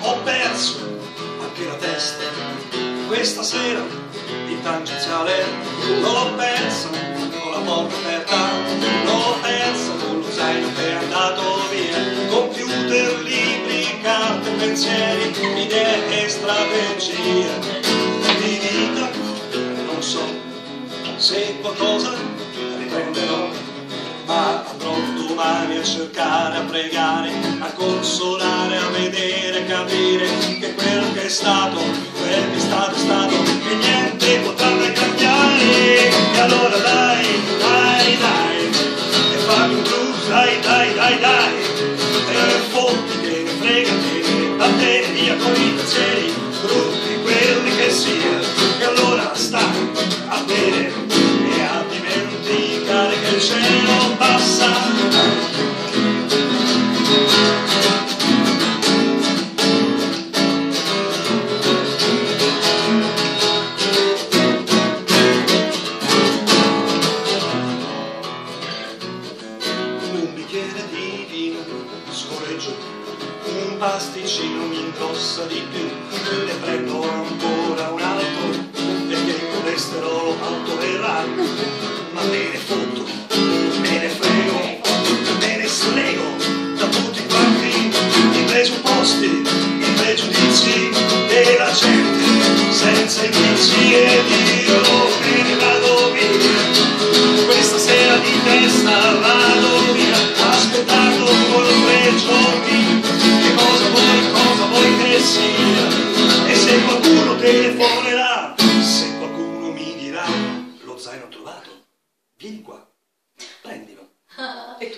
Ho perso anche la testa questa sera in tangenziale, l'ho persa con la porta aperta, l'ho persa con lo zaino che è andato via, computer, libri, carte, pensieri, idee e strategie di vita. Non so se qualcosa riprenderò, ma andrò domani a cercare, a pregare, a consolare, a vedere, a capire che quello che è stato, quel che è stato, e niente potrà mai cambiare. E allora dai, dai, dai, e fammi un blues, dai, dai, dai, dai, e fotti che ne frega te, a te via con i pensieri, brutti quelli che sia, e allora stai a bere e a dimenticare che il cielo passa. Un bicchiere di vino scorreggio, un pasticcino mi ingrossa di più, ne prendo ancora un altro perché il colesterolo alto verrà, ma me ne fotto, me ne frego, me ne slego da tutti quanti i presupposti, i pregiudizi della gente senza i vizi, ed io me ne vado via questa sera di testa, vado via aspettando ancora 3 giorni. Che cosa vuoi che sia? E se qualcuno telefonerà, se qualcuno mi dirà lo zaino trovato, vieni qua, prendilo. E tu?